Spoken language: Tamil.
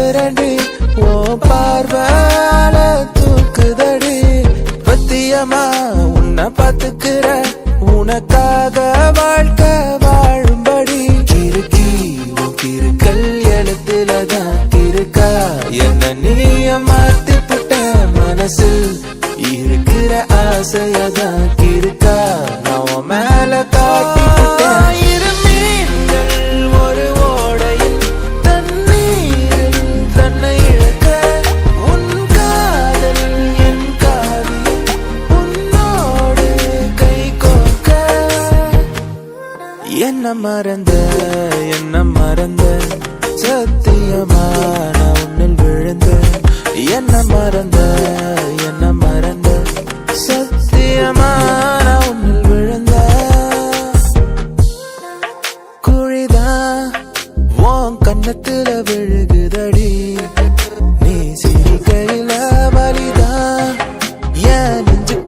மயங்குறடி ஓ பார்வால தூக்குதடி பத்தியமா உன்னை பாத்துக்கிற உனக்காக வாழ்க்கை வாழும்படி கிறுக்கி உன் கிறுக்கல் எழுத்துலதான் இருக்கா என்ன நீய மாத்தி புட்ட மனசில் இருக்கிற ஆசையதான் இருக்கா நான் மேல காட்டி இரு மீன்கள் ஒரு ஓடையில் தண்ணீரில் தன்னை இழக்க உன் காதல் என் காவியம் உன்னோடு கை கோர்க்க என்ன மறந்த சத்தியமா நான் உன்னில் விழுந்த என்ன மறந்த சத்தியமா நான் உன்னில் விழுந்த குழிதான் உன் கண்ணத்துல விழுகுதடி நீ சிரிக்கையில வலிதான்